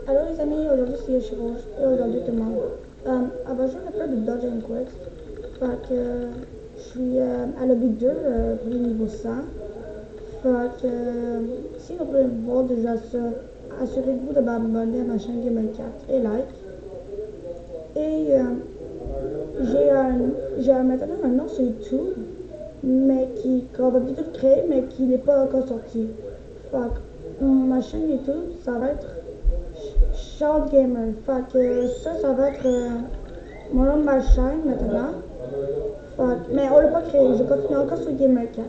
Allô les amis, aujourd'hui c'est Chirurge et aujourd'hui tout le monde. Avant je vais faire de Dodge and Quest. Fait que je suis à l'objet 2, prix niveau 100. Fait que si vous voulez voir déjà ça, assurez-vous de m'abonner à ma chaîne Gamer 4 et like. Et maintenant un nom sur YouTube, mais qu'on va bientôt créer, mais qui n'est pas encore sorti. Fait que ma chaîne YouTube, ça va être Short Gamer. Fait que ça va être mon nom de ma chaîne maintenant. Mais on l'a pas créé, je continue encore sur Gamer 4.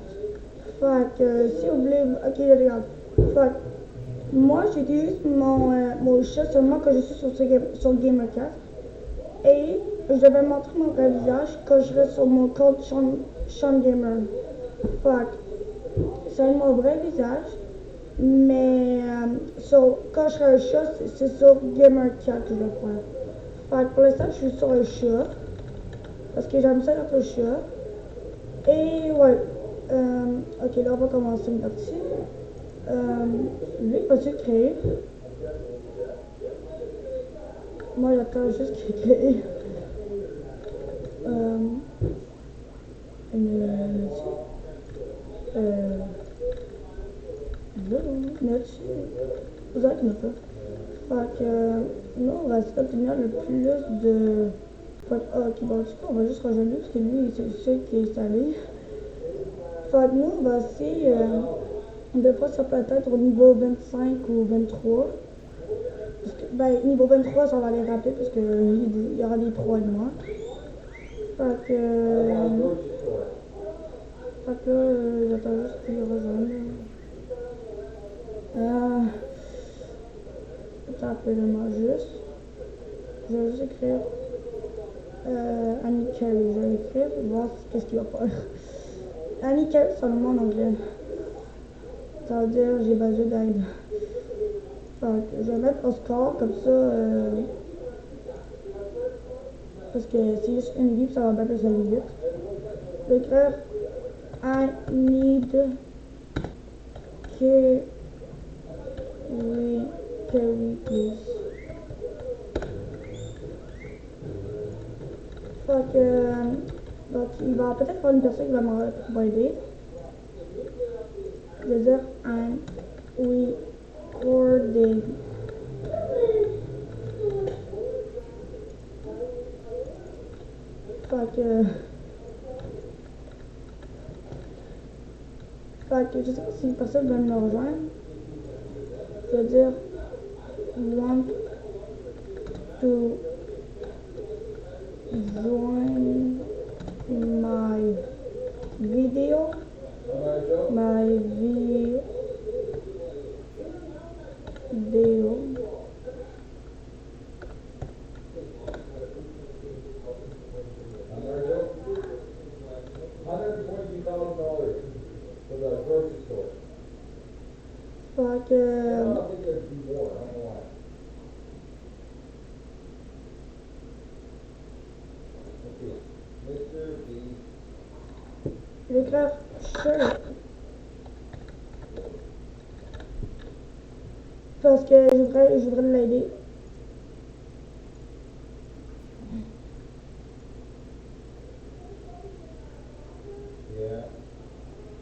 Fait que si vous voulez, ok, regarde. Fait que moi j'utilise mon chat seulement quand je suis sur Gamer 4. Et je vais montrer mon vrai visage quand je serai sur mon compte Sean Gamer. Fait que c'est mon vrai visage. Mais quand je serai un chat, c'est sur Gamer 4 que je vais faire. Fait que pour l'instant, je suis sur un chat. Parce que j'aime ça être un chat. Et ouais. Ok, là, on va commencer une partie. Lui, il va se créer. Moi, j'attends juste qu'il crée. Là-dessus. Vous êtes là. Fait que nous, on va essayer d'obtenir le plus de. Ok, bon, du coup, on va juste rejoindre parce que lui, c'est celui qui est installé. Fait que nous, on va essayer. Des fois, ça peut être au niveau 25 ou 23. Parce que, ben, niveau 23, ça va aller rapide parce qu'il y aura des 3 de moi. Fait que. J'attends juste qu'il rejoigne. Attends un peu de moi juste. Je vais juste écrire Annie Carey. Je vais écrire et voir qu'est-ce qu'il va faire. Annie Carey, c'est un nom en anglais. Ça veut dire j'ai besoin d'aide. Je vais mettre Oscar comme ça. Parce que c'est juste une vie, ça va bien plus aller vite. Je vais écrire I need carry please. Fait que, donc il va peut-être avoir une personne qui va m'aider. Je vais dire I'm recording. Fait que je sais pas si une personne va me rejoindre. Je vais dire want to join my video. My video. For the grocery store. Fait que. I don't think there'd be more, I don't know why. Okay, Mr. B. Je vais écrire sure. Parce que je voudrais l'aider. Yeah.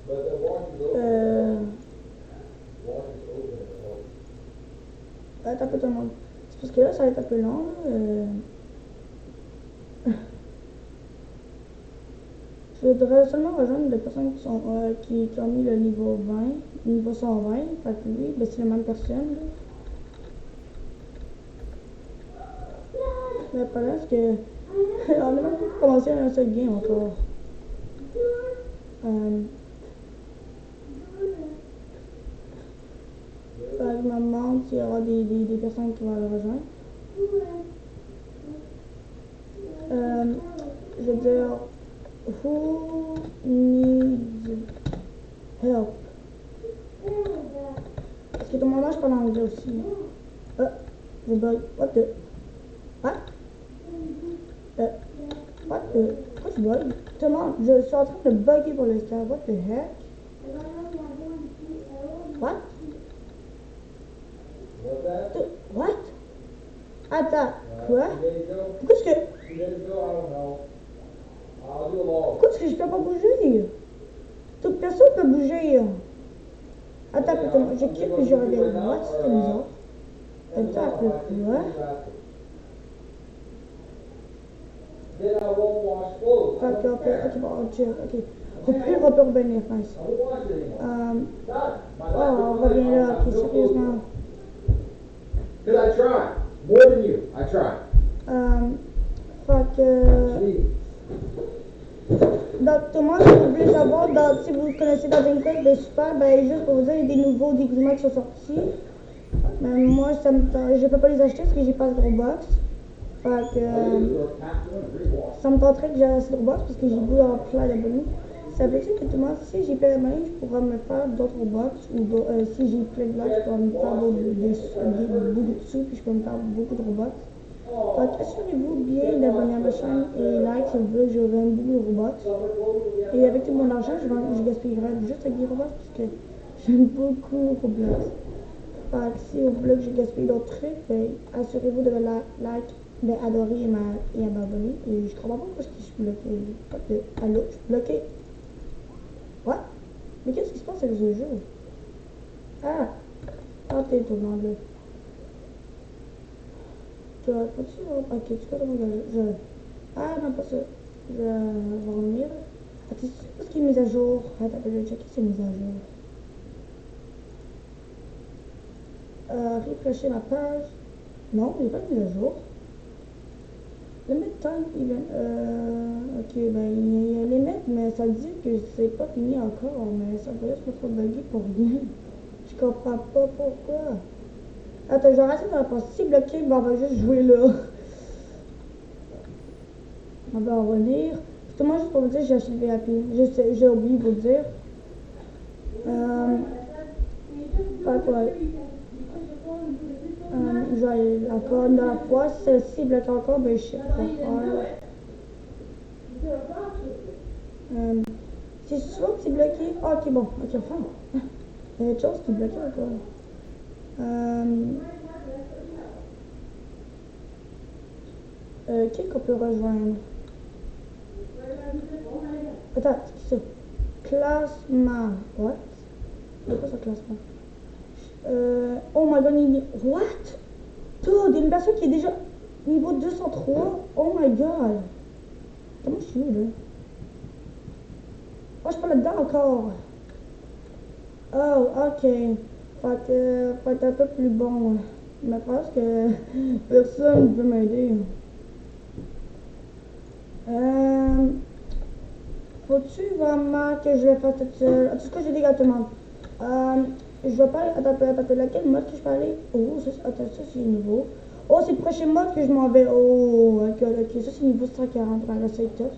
But the wash is open. Wash is open. Attends un peu tout le monde. C'est parce que là, ça va être un peu long. Je voudrais seulement rejoindre des personnes qui ont mis le niveau 20, niveau 120. Fait que lui, ben, c'est la même personne. Là. Le problème, c'est que on n'a même pas commencé un seul game encore. Je me demande s'il y aura des personnes qui vont le rejoindre. Je veux dire, who needs help? Parce que ton moment, je parle anglais aussi. Je bug. What the? What? What the? Pourquoi je bug? Tout le monde, je suis en train de bugger pour l'instant. What the heck? What? What's that? What? Attends, quoi? You ready to go? Pourquoi est-ce que, You ready to go? I don't know. I'll do a log. pourquoi est-ce que je peux pas bouger? Toute personne peut bouger. Attends, attends, je quitte puis je reviens. What? C'était bizarre. Attends un peu, quoi? Then I won't wash clothes. Fait que, ok, bon, ok. Au pire, on peut revenir, nice. I won't wash it anymore. Oh, Done. on revient là, ok, sérieusement. Because I tried. More than you. I tried. Fait que... Gee. Donc, Thomas, si vous voulez savoir, si vous connaissez dans une code, ben super, ben juste pour vous dire, il y a des nouveaux déguisements qui sont sortis. Mais moi, je peux pas les acheter parce que j'ai pas de Robux. Fait que... ça me tenterait que j'ai assez de Robux parce que j'ai beaucoup d'avoir plein d'abonnés. Ça veut dire que Thomas, si j'ai plein d'abonnés, je pourrais me faire d'autres Robux. Ou si j'ai plein de likes, je pourrais me faire beaucoup de sous, puis je peux me faire beaucoup de Robux. Donc, assurez-vous bien d'abonner à ma chaîne et like si vous voulez, je vends beaucoup de Robux. Et avec tout mon argent, je gaspillerai juste avec des Robux parce que j'aime beaucoup Roblox. Fait que si vous voulez que je gaspille d'autres trucs, ben, assurez-vous de like, d'adorer et m'abonner. Et je comprends pas pourquoi je suis bloqué. Allô, je suis bloqué. What? Mais qu'est-ce qui se passe avec ce jeu? Ah! Ah, t'es tournant là. Tu vas pas sûr? Ok, tu peux regarder. Ah non, pas ça. Je vais revenir. Attends, c'est ce qui est mis à jour. Attends, je vais checker si c'est mis à jour. Refresher ma page. Non, il n'est pas mis à jour. Limit time event. Ok, ben il y a limite, mais ça dit que c'est pas fini encore. Mais ça pourrait se mettre buggy pour rien. Je comprends pas pourquoi. Attends, je vais rester dans la partie. Si bloqué, ben on va juste jouer là. On va en revenir. Justement, juste pour vous dire, j'ai acheté le VIP. J'ai oublié de vous dire. Fait que, ouais. Je vais aller encore une dernière fois. Si celle-ci bloque encore, ben je sais pas quoi faire. C'est sûr que c'est bloqué. Ah, ok, bon. Ok, enfin. Il y a autre chose qui est bloqué encore. Qui qu'on peut rejoindre? Attends, c'est ça. Classement. What? C'est quoi ça, classement? Oh my god, what? Dude, une personne qui est déjà niveau 203. Oh my god. Comment je suis où là? Oh, je suis pas là-dedans encore. Oh, ok. Fait que faut être un peu plus bon. Mais parce que personne ne peut m'aider. Faut-tu vraiment que je le fasse toute seule? En tout cas, j'ai dit à tout le monde. Je vais pas aller. Attends, laquelle mode que je peux aller? Oh, ça, attends, ça c'est nouveau. Oh, c'est le prochain mode que je m'en vais. Oh, ok, ça c'est niveau 140. Ben là, c'est tout.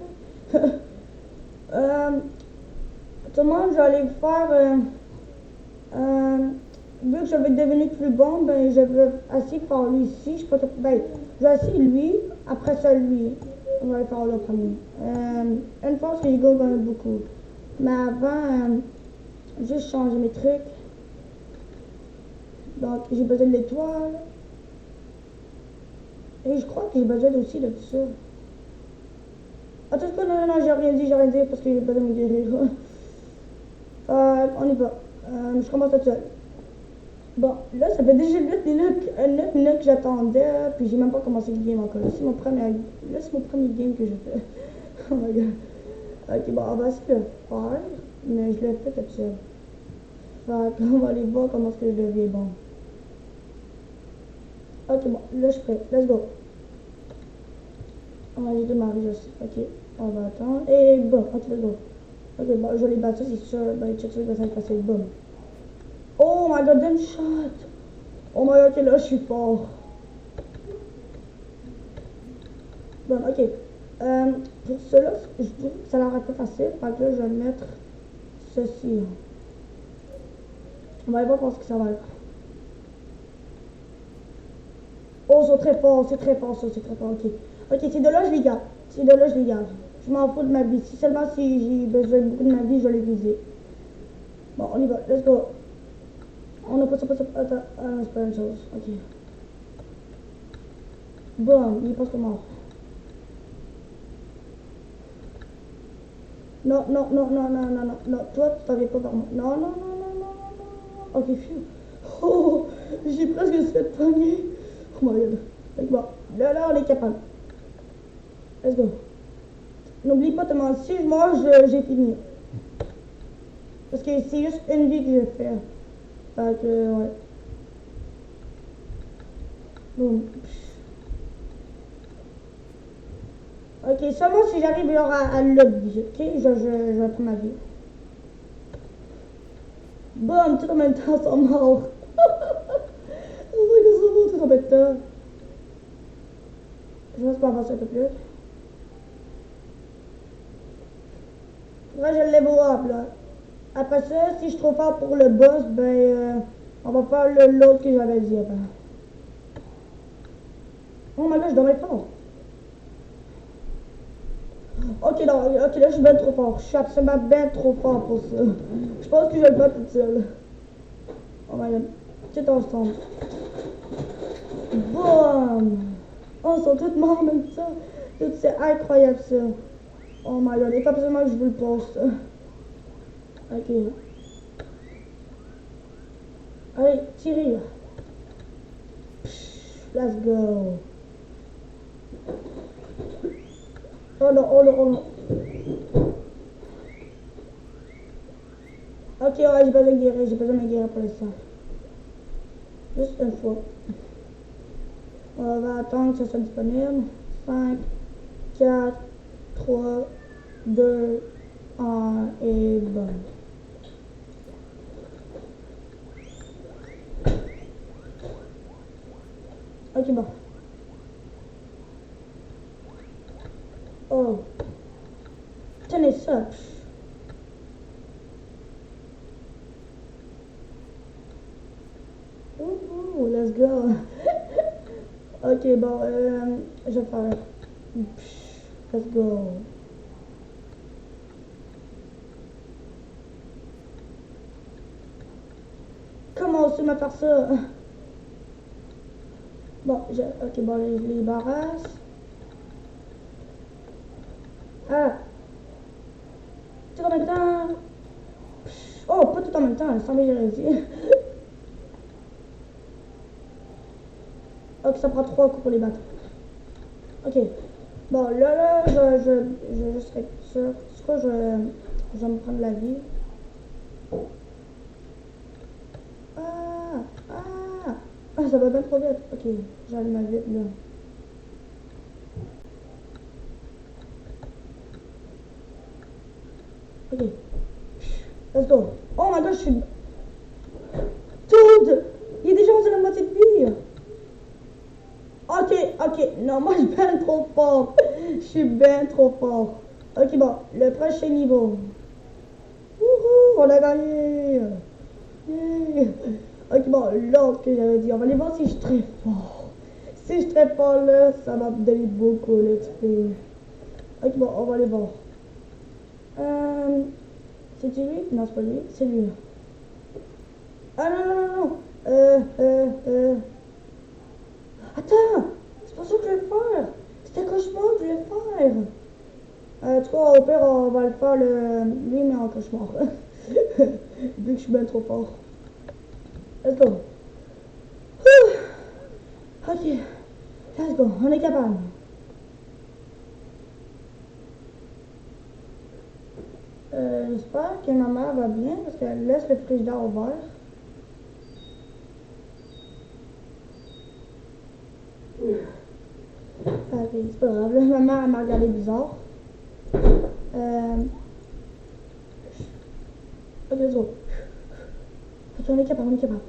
Tout le monde, je vais aller faire. Vu que je vais devenir plus bon, ben je vais essayer de faire lui ici. Je peux pas. Ben, je vais essayer lui, après ça lui. On va le faire le premier. Une fois que j'ai gagné beaucoup. Mais avant, juste changer mes trucs. Donc, j'ai besoin de l'étoile. Et je crois que j'ai besoin aussi de tout ça. Attends, non, j'ai rien dit parce que j'ai besoin de me guérir. On y va. Je commence tout seul. Bon, là, ça fait déjà 9 minutes que j'attendais, puis j'ai même pas commencé le game encore. Là, c'est mon premier game que je fais. Oh my god. Ok, bon, on va essayer de le faire, mais je le fais tout seul. Fait qu'on va aller voir comment est-ce que je deviens bon. Ok, bon, là, je suis prêt. Let's go. On va aller démarrer aussi. Ok, on va attendre. Et bon, ok, let's go. Ok, bon, je vais les battre, ça, c'est sûr. Ben, check ça, ça va être facile. Boom. Oh my god, damn shot! Oh my god, ok, là, je suis fort. Bon, ok. Pour cela, je dis que ça a l'air un peu facile. Fait que là, je vais mettre ceci. On va aller voir ce que ça va être. Oh, c'est très fort, ça, c'est très fort, ok. Ok, ces deux-là, je les garde. Je m'en fous de ma vie. Si seulement si j'ai besoin beaucoup de ma vie, je vais les viser. Bon, on y va, let's go. On a pas ça. Attends, c'est pas une chose, ok. Bon, il est presque mort. Non, non, non, non, non, non, non, non, toi, tu t'en viens pas vers moi. Non, non, non, non, non, non, non. Ok, phew. Oh, j'ai presque fait pogner. Oh my god. Fait que bon, là, on est capable. Let's go. N'oublie pas de me si je meurs, j'ai fini. Parce que c'est juste une vie que je fais. Fait que, ouais. Boum. Ok, seulement si j'arrive genre à l'autre vie, ok? Je vais prendre ma vie. Boum, tout en même temps, ils sont morts. Oh my god, ils sont morts tout en même temps. Je vais pas avancer un peu plus. Là, je le level up, là. Après ça, si je suis trop fort pour le boss, ben, on va faire l'autre que j'avais dit avant. Oh my god, je dormais fort. Ok, non, ok, là, je suis bien trop fort. Je suis absolument bien trop fort pour ça. Je pense que je vais le battre toute seule. Oh my god. C'est ensemble. Boum! Oh, ils sont tous morts en même temps. C'est incroyable, ça. Oh my god, il faut absolument que je vous le poste. Ok. Allez, tirez. Let's go. Oh non, oh non, oh non. Ok, ouais, j'ai besoin de guérir, pour l'instant. Juste une fois. On va attendre que ça soit disponible. 5, 4, 3, 2, 1 et bon. Ok, bon. Oh. Tenez ça. Ouh, let's go. Ok, bon, je vais faire. Let's go. Comment on m'a faire ça? Bon, ok, bon, les barrasses. Ah! Tout en même temps. Oh, pas tout en même temps, sans vérifier. Ok, ça prend 3 coups pour les battre. Ok. Bon, là, je vais juste être sûr. C'est quoi, je vais me prendre la vie. Ah! Ah! Ah, ça va bien trop vite. Ok, j'allume ma vite, là. Ok. Let's go. Oh my god, je suis... Dude! Il est déjà rendu à la moitié de vie. Ok, ok. Non, moi, je suis bien trop fort. Je suis bien trop fort. Ok, bon. Le prochain niveau. Wouhou! On a gagné. Yeah. Ok, bon. L'autre que j'avais dit. On va aller voir si je suis très fort. Si je suis très fort, là, ça va me donner beaucoup l'XP. Ok, bon. On va aller voir. C'est lui? Non, c'est pas lui. C'est lui. Ah non, non, non, non. Attends! C'est pas ça que je vais faire! C'était un cauchemar que je voulais faire! En tout cas, au pire, on va le faire lui, mais en cauchemar. Vu que je suis bien trop fort. Let's go! Ok, let's go, on est capable. J'espère que ma mère va bien parce qu'elle laisse le frigidaire ouvert. Ok, c'est pas grave. Là, ma mère m'a regardé bizarre. Ok, let's go. Ok, on est capable, on est capable.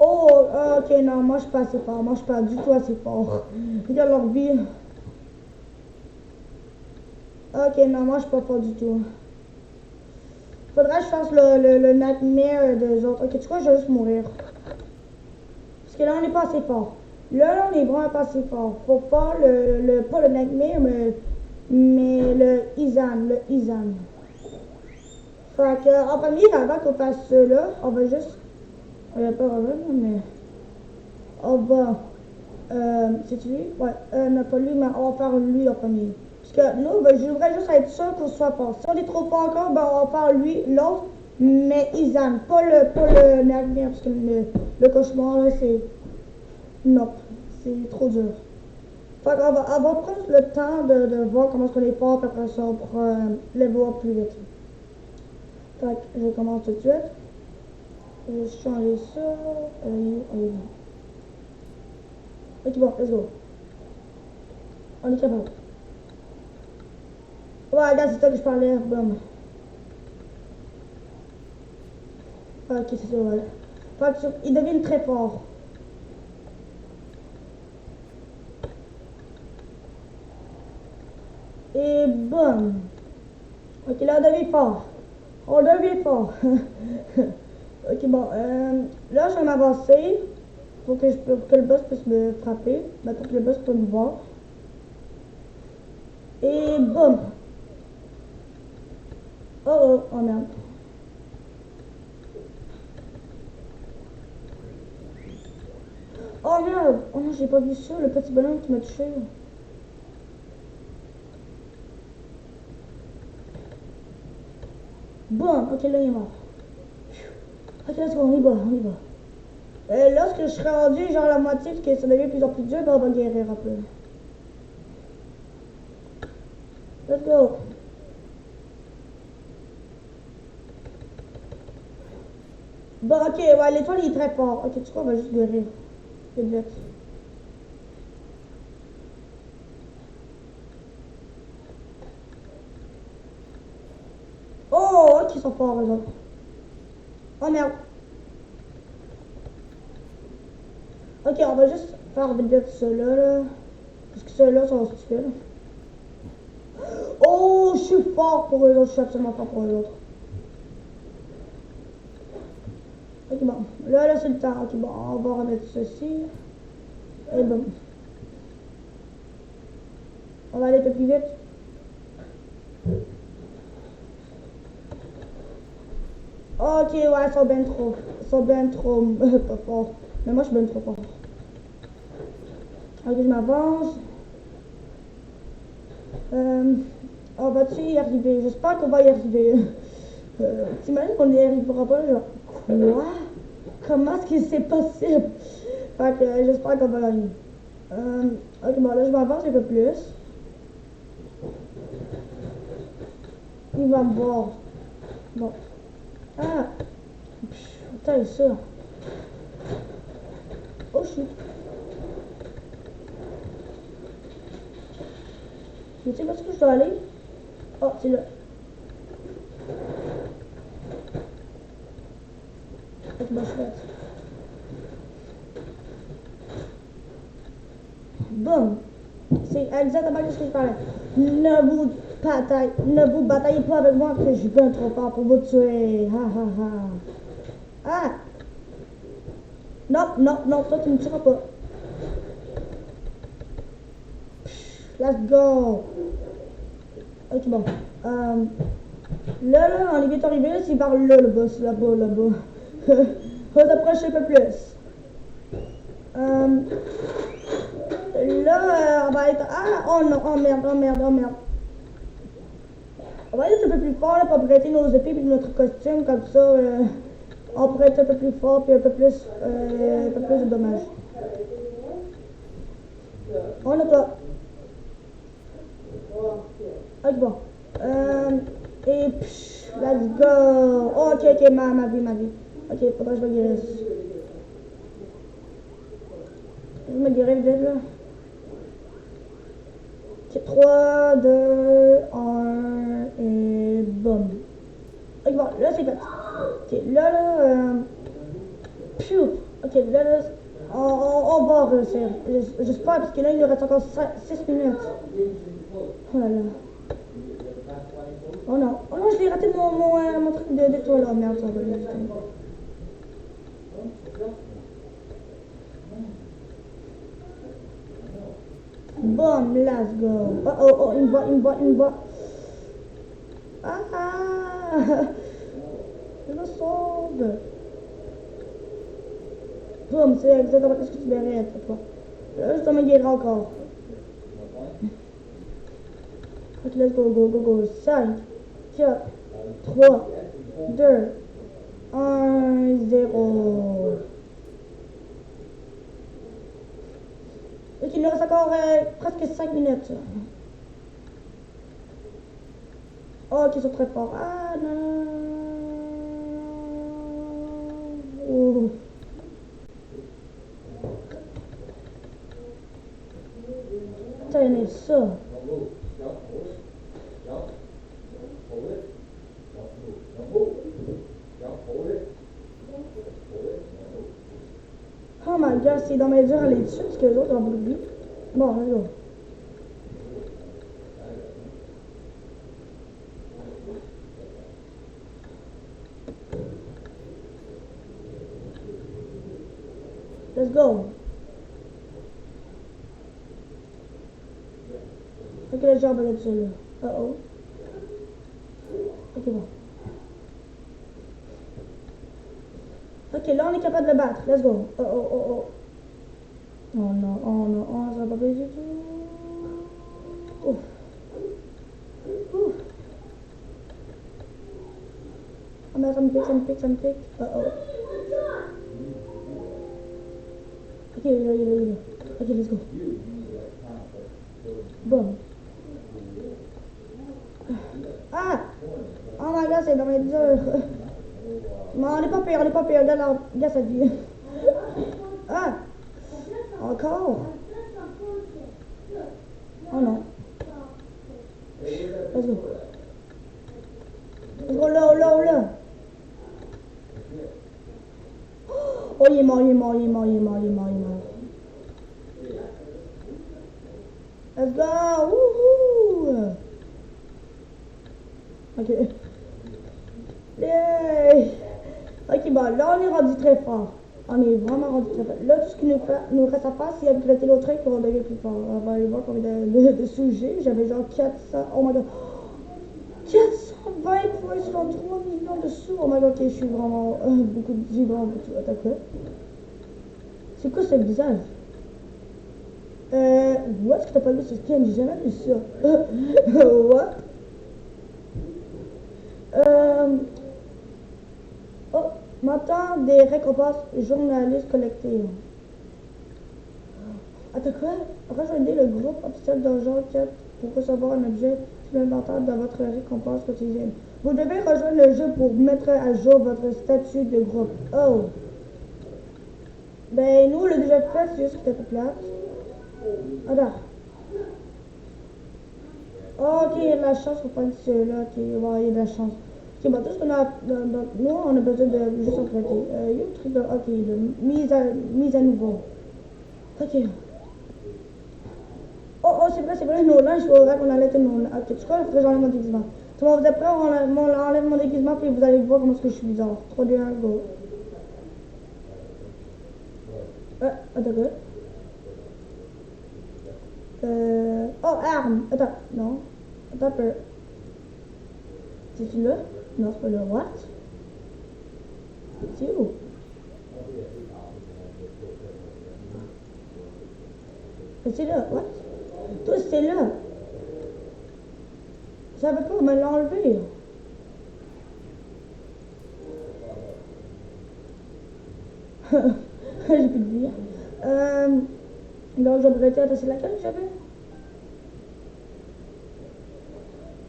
Oh, ok, non, moi je suis pas assez fort. Moi je suis pas du tout assez fort. Regarde leur vie. Ok, non, moi je suis pas fort du tout. Faudrait que je fasse le nightmare des autres. Ok, tu vois, je vais juste mourir. Parce que là, on n'est pas assez fort. Là, on est vraiment pas assez fort. Faut faire pas le nightmare, mais le Izan. Le Izan. Fait que, en premier, avant qu'on fasse ça là, on va juste Il n'y a pas de problème, mais... On va... c'est lui? Ouais, non pas lui, mais on va faire lui en premier. Parce que nous, ben, je voudrais juste être sûr qu'on soit fort. Si on est trop fort encore, ben on va faire lui, l'autre, mais Izan, pas le navire, parce que le cauchemar, là, c'est... Non, c'est trop dur. Fait qu'on va prendre le temps de voir comment est-ce qu'on est fort, puis après ça, on pourra le voir plus vite. Fait que je commence tout de suite. Je vais changer ça. Allez. Ok, bon, let's go. On est capable. Ouais, regarde, c'est ça que je parlais. Boum. Ok, c'est ça, voilà. Fait que ils deviennent très forts. Et boum. Ok, là, on devient fort. On devient fort. Ok, bon, là, je vais m'avancer pour que le boss puisse me frapper. Ben, pour que le boss puisse me voir. Et boum. Oh merde. Oh merde. Oh non, j'ai pas vu ça, le petit bonhomme qui m'a touché. Boum. Ok, là, il est mort. Ok, let's go, on y va. Lorsque je serai rendu genre la moitié, parce que ça devient de plus en plus dur, ben on va guérir un peu. Let's go. Bon, ok, ouais, l'étoile il est très fort. Ok, tu crois, on va juste guérir. Vite, vite. Oh, ok, ils sont forts, eux autres. Oh merde. Ok, on va juste faire vite, vite ceux-là, là. Parce que ceux-là sont stupides. Oh, je suis fort pour eux autres, je suis absolument fort pour eux autres. Ok, bon. Là, c'est le temps. Ok, bon, on va remettre ceci. Et bon. On va aller un peu plus vite. Ok, ouais, ils sont bien trop. Ils sont bien trop pas forts. Mais moi, je suis bien trop fort. Ok, je m'avance. On va-tu y arriver? J'espère qu'on va y arriver. T'imagines qu'on n'y arrivera pas? Genre, quoi? Comment est-ce que c'est possible? Fait que j'espère qu'on va gagner. Ok, bon, là, je m'avance un peu plus. Il va me voir. Bon. Ah! Putain, ça. Oh, shit. Tu sais où est-ce que je dois aller? Oh, c'est là. Ok, bon, je suis là. Boum! C'est exactement ce que je parlais. Ne vous bataillez pas avec moi que je suis bien trop fort pour vous tuer. Ha ha ha. Ah! Non, toi tu ne me tueras pas. Let's go! Ok, bon. Là, on est vite arrivé, là, c'est par là, le boss, là-bas. On va s'approcher un peu plus. Là, on va être... Ah, oh non, oh merde. On va être un peu plus fort, là, pour prêter nos épées et notre costume, comme ça, on pourrait être un peu plus fort et un peu plus de dommages. On a pas. Ok, bon. Et psh, let's go. Oh, ok, ma vie. Ok, faudrait que je me guérisse. Je me guéris vite, là. Ok, 3, 2, 1, et boum. Ok, bon, là, c'est fait. Ok, là, pfiou. Ok, là, on va réussir. J'espère, parce que là, il nous reste encore 6 minutes. Oh là là. Oh non, je l'ai raté mon truc d'étoile. Oh merde, ça va aller. Boom, let's go. Oh, il me voit. Ah, je me sauve. Boum, c'est exactement ce que tu mérites, toi. Là, je dois me guérir encore. Ok, let's go, go, go, go. 5, 4, 3, 2, 1, 0. Ok, il nous reste encore presque 5 minutes. Oh, ok, ils sont très forts. Ah, non. Oh. Attends, ça. Oh my god, c'est dans mes durs à aller dessus parce que les autres ont beaucoup de vie. Bon, let's go. Let's go. Ok, là, j'ai embarqué dessus, là. Uh-oh. Ok, bon. Ok, là, on est capable de le battre. Let's go. Oh, oh, oh, oh. Oh non, oh non, oh, ça va pas bien du tout. Ouf. Ouf. Oh, mais ça me pique, ça me pique, ça me pique. Oh, oh. Ok, il est là, il est là, il est là. Ok, let's go. Bon. Ah! Oh my god, c'est dans mes durs. Non, on n'est pas pire, on n'est pas pire. Regarde, regarde cette vie. Ah! Encore? Oh non. Let's go. Let's go, là, là, là. Oh, il est mort, il est mort, il est mort, il est mort, il est mort, il est mort. Let's go! Wouhou! Ok. Yay! Ok, bon, là, on est rendu très fort. On est vraiment rendu très fort. Là, tout ce qu'il nous reste à faire, c'est upgrader l'autre truc pour en devenir plus fort. On va aller voir combien de sujets. J'avais genre 400. Oh my god. 420 points sur 3 millions de sous. Oh my god, ok, je suis vraiment beaucoup de. J'ai vraiment beaucoup. Attends, quoi? C'est quoi ce visage? What? Est-ce que t'as pas vu ce skin? J'ai jamais vu ça. What? Oh, maintenant des récompenses journalistes collectées. Attends quoi? Rejoignez le groupe officiel Donjon 4 pour recevoir un objet supplémentaire dans votre récompense quotidienne. Vous devez rejoindre le jeu pour mettre à jour votre statut de groupe. Oh! Ben, nous, on l'a déjà fait, c'est juste que c'était pas plate. Attends. Oh, ok, il y a de la chance pour prendre ceux-là. Ok, ouais, il y a de la chance. Ok, bon, tout ce qu'on a. Nous, on a besoin de juste emprunter. Il y a un truc de. Ok, de mise à nouveau. Ok. Oh, oh, c'est vrai, nos linges, il faudrait qu'on enlève nos linges. Ok, tu crois, il faudrait que j'enlève mon déguisement. Tout le monde, vous êtes prêts? On enlève mon déguisement, puis vous allez voir comment est-ce que je suis bizarre. 3, 2, 1, go. Attends, quoi? Oh, arme! Attends, non. Attends un peu. C'est-tu là? Non, c'est pas là. What? C'est où? C'est là, what? Toi, c'est là. Ça veut pas me l'enlever. J'ai plus de vie. Donc, j'aimerais dire, c'est laquelle que j'avais?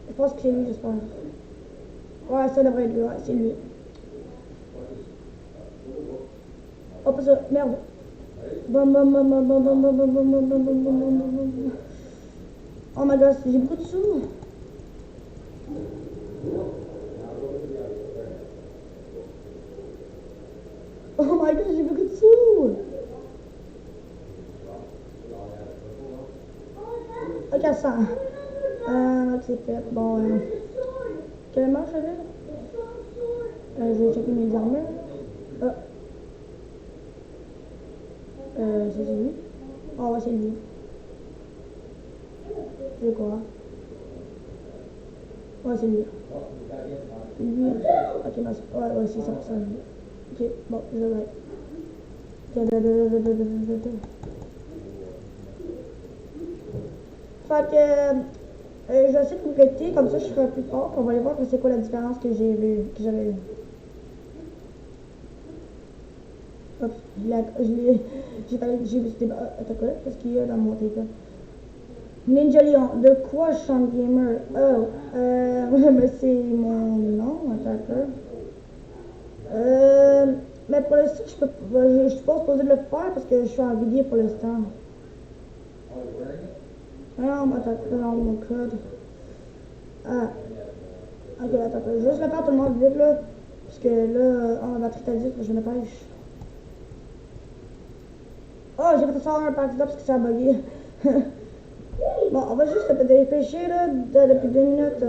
Je pense que c'est lui, j'espère. Ouais, ça devrait être lui, ouais, c'est lui. Oh, parce que, merde. Bam, bam, bam, bam, bam, bam, bam, bam, bam, bam, bam, bam, bam, bam, bam. Oh my god, j'ai beaucoup de sous. Oh my god, j'ai beaucoup de sous. Ok, ça. Ok, c'est fait. Bon, quelle marche j'avais? Je vais checker mes armures. C'est lui. Oh, ouais, c'est lui. C'est quoi? Ouais, c'est lui. Lui. Ok, non, ouais, ouais, c'est 100% lui. Ok, bon, je vais. Fait que je vais essayer de m'arrêter, comme ça je serai plus fort. On va aller voir c'est quoi la différence que j'avais eue. Hop, j'ai visité. Attends, qu'est-ce qu'il y a dans mon dégât? Ninja Lion, de quoi Sean Gamer? Oh, mais c'est mon nom, attends. Mais pour l'instant, je suis pas supposé de le faire parce que je suis en vidéo pour l'instant. Non, attends, non, mon code. Ah, ok, attends, je vais juste le faire tout le monde vite là. Parce que là, on va très vite, je me pêche. Oh, j'ai fait ça un parti parce que ça a bugué. Bon, on va juste réfléchir là, depuis 2 minutes.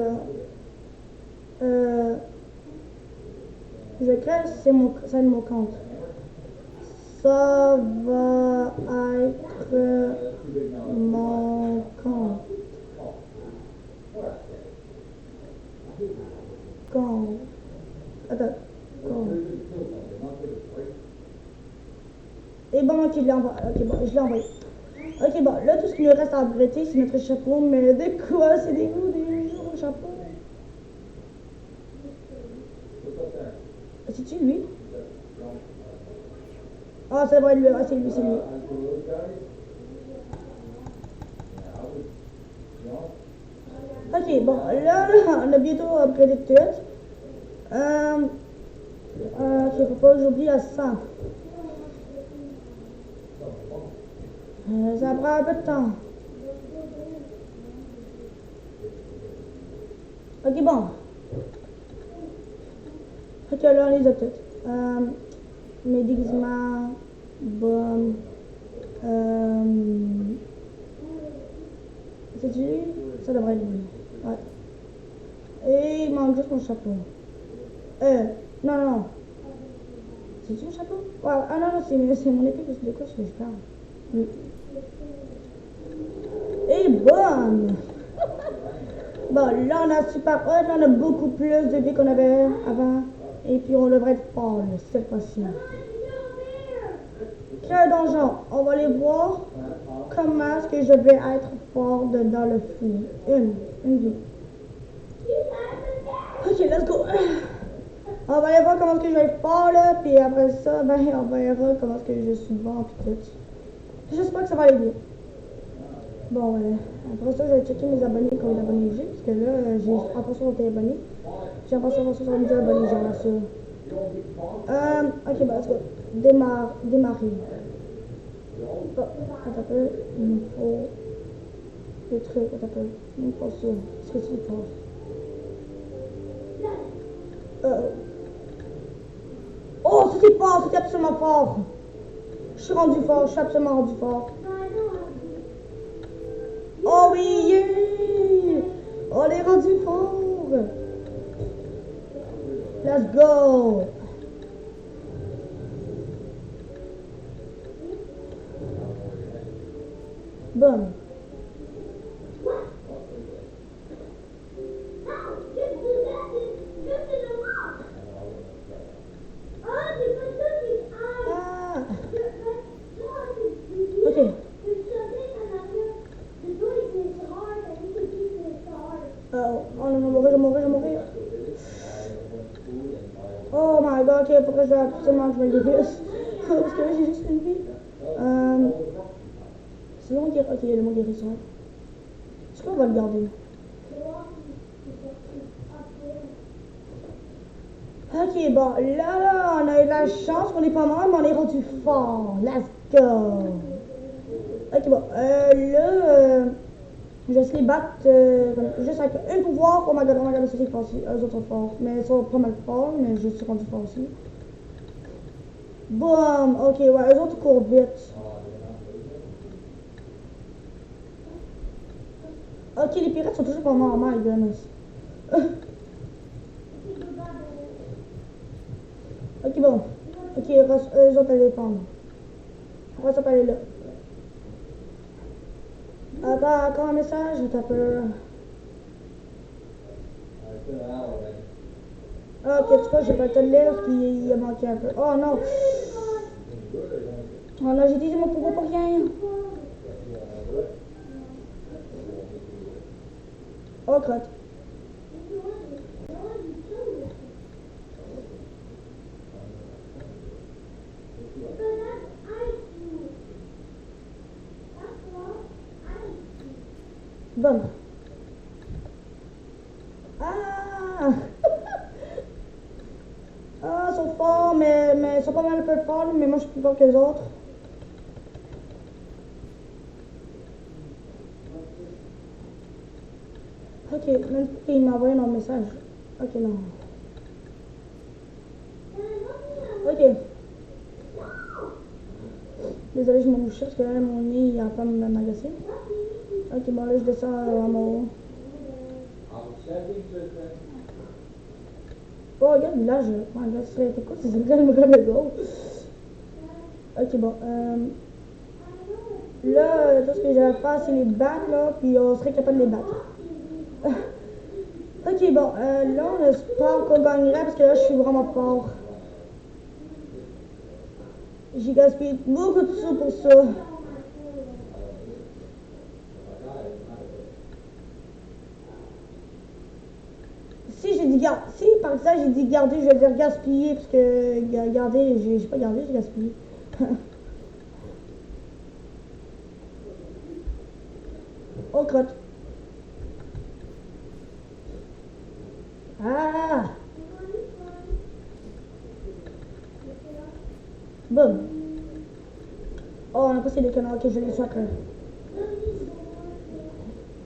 Je crée, c'est mon compte. Ça va être mon compte. Attends. Et bon, ok, je l'ai envoyé. Ok, bon, je l'ai envoyé. Ok, bon, là, tout ce qui nous reste à upgrader, c'est notre chapeau. Mais de quoi? C'est des chapeaux? C'est-tu lui? Ah, ça va être lui. Ah, c'est lui. Ok, bon, là, on a bientôt upgradé tout. Ok, faut pas que j'oublie à 100. Ça prend un peu de temps. Ok, bon. Ok, là, on les a toutes. Mes déguisements. Bon. C'est-tu lui? Ça devrait être lui. Ouais. Et il manque juste mon chapeau. Non. C'est-tu mon chapeau? Ouais, ah non, c'est mon épée, parce que de quoi je parle? Oui. Et bon! Bon, là, on a super hot, là, on a beaucoup plus de vie qu'on avait avant. Et puis, on devrait être fort, là, cette fois-ci. Quel donjon? On va aller voir comment est-ce que je vais être fort dans le fou. Une vie. Ok, let's go. On va aller voir comment est-ce que je vais être fort, là. Puis après ça, ben, on va voir comment est-ce que je suis bon, puis tout. J'espère que ça va aller bien. Bon, après ça, je vais checker mes abonnés, combien d'abonnés j'ai, parce que là, j'ai 361 abonnés. J'ai l'impression d'avoir 70 abonnés, genre ça. Ok, bah, let's go. Démarrer. Oh, attends un peu. Il me faut le truc, attends un peu. Il me faut ça. Qu'est-ce que c'est fort? Oh, c'était fort, c'était absolument fort. Je suis absolument rendu fort. Oh oui, yeah! On est rendu fort! Let's go! Bon. Ok. Oh non, je vais mourir. Oh my god, ok, pourquoi je vais absolument que je me guérisse? Parce que là, j'ai juste une vie. C'est bon, ok, le mot guérison. Est-ce qu'on va le garder? Ok, bon, là, on a eu la chance qu'on est pas mal, mais on est rendu fort. Let's go! Ok, bon, là, je vais essayer de battre juste avec un pouvoir. Oh my god, ça c'est fort aussi. Eux autres sont forts, mais ils sont pas mal forts, mais je suis rendu fort aussi. Boum! Ok, ouais, eux autres courent vite. Ok, les pirates sont toujours pas morts, my goodness. Ok, bon. Ok, eux autres à défendre. On va s'en aller là. Attends, encore un message, t'as peur. Ok, tu vois, j'ai pas le temps de lire parce qu'il a manqué un peu. Oh non! Oh là, j'ai utilisé mon pouvoir pour rien. Oh, crotte. Bon. Ah! Ah, ils sont forts, mais ils sont pas mal peu forts, mais moi je suis plus fort que les autres. Ok, même il m'a envoyé un message. Ok, non. Ok. Désolé, je m'en bouche parce que là, mon nez, il a pas m'agacer. Ok, bon, là, je descends à mon haut. Oh, regarde le village. Oh, regarde, ce serait cool, c'est vraiment go. Ok, bon. Là, tout ce que j'ai à faire, c'est les battre, là, puis on serait capable de les battre. Ok, bon, là, on espère qu'on gagnerait parce que là, je suis vraiment fort. J'ai gaspillé beaucoup de sous pour ça. Si par ça j'ai dit garder, je vais dire gaspiller parce que garder, j'ai pas gardé, j'ai gaspillé. Oh crotte. Ah! Boum. Oh, on a passé les canons, ok, je les sois.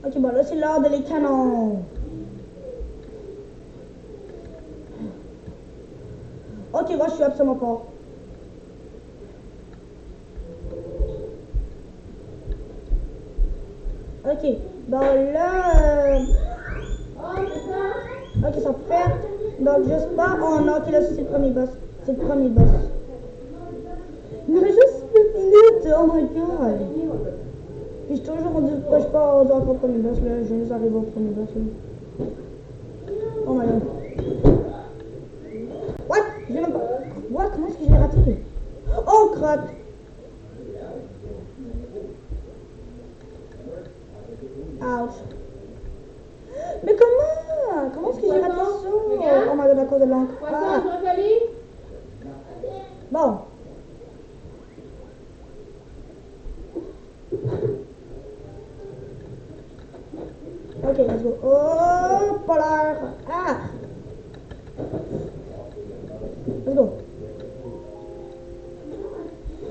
Ok, bon, là c'est l'heure de les canons. Ok, moi je suis absolument fort. Ok, bon là. Ok, ça perd. Donc j'espère. Oh non, ok, là c'est le premier boss. C'est le premier boss. Il me reste juste 2 minutes. Oh my god. Puis je suis toujours rendu. Je suis pas rendu encore au premier boss là. Je viens juste arriver au premier boss là. Oh my god. What? J'ai même pas. What? Comment est-ce que j'ai raté? Oh crotte. Ouch. Mais comment? Comment est-ce que j'ai raté ça? Oh my god, à cause de l'encre. Ah. Bon. Ok, let's go. Oh, polaire. Ah. Let's go.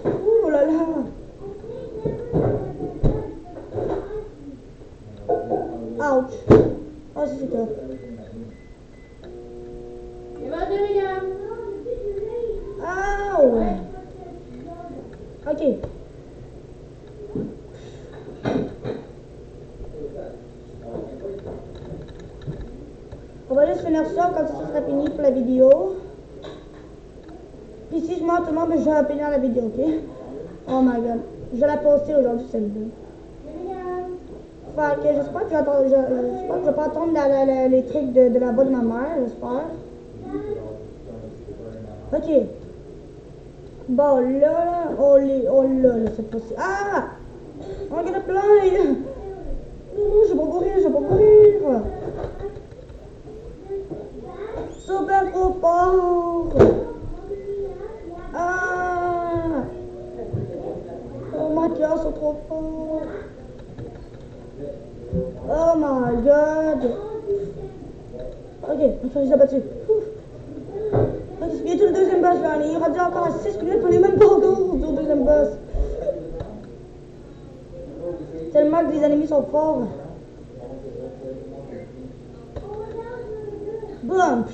Oh là là. Ouch. Oh, c'est top. Ow. Ok. On va juste finir ça, comme ça sera fini pour la vidéo. Puis si je meurs tout le monde, je vais finir la vidéo, ok? Oh my god. Je vais la poster aujourd'hui, celle-là. Fait que j'espère que je vais pas attendre les trucs de la voix de ma mère, j'espère. Ok. Bon, là, on l'a, cette fois-ci. Ah! On va get plein! Non, je vais pas mourir, je vais pas mourir! Super trop fort! Ah! Oh my god, ils sont trop forts! Oh my god! Ok, enfin, je l'ai battu. Ok, c'est bientôt le deuxième boss, là. Il y aura déjà encore 6 minutes pour les mêmes pas encore au deuxième boss. Tellement que les ennemis sont forts. Boum!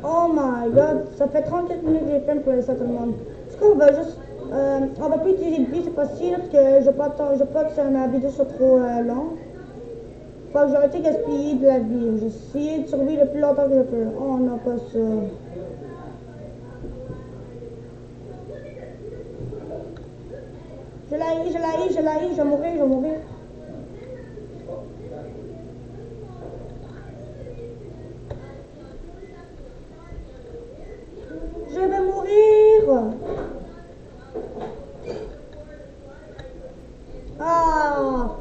Oh my god, ça fait 34 minutes que j'ai fait pour ça tout le monde. Du coup, on va juste. On va plus utiliser le vie cette fois-ci parce que je veux pas que ma vidéo soit trop longue. Faut que j'arrête de gaspiller de la vie. J'ai essayé de survivre le plus longtemps que je peux. Oh non, pas ça. Je vais mourir. Je vais mourir. Ah.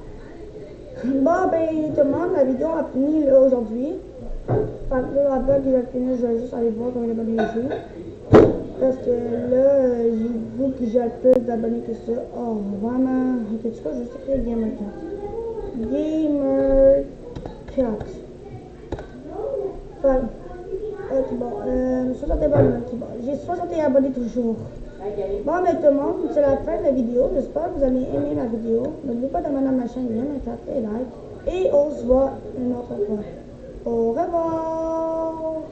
Bon, ben, tout le monde, la vidéo a fini là aujourd'hui. Fait que là, après qu'il a fini, je vais juste aller voir combien d'abonnés j'ai. Parce que là, j'ai vu que j'ai plus d'abonnés que ça. Oh, vraiment. Ok, tu vois, je sais que Gamer 4. Gamer 4. Fait ok, bon. 60 abonnés. Ok, bon. J'ai 61 abonnés toujours. Bon, ben tout le monde, c'est la fin de la vidéo. J'espère que vous avez aimé la vidéo. N'oubliez pas d'abonner à ma chaîne Gamer 4 et like. Et on se voit une autre fois. Au revoir.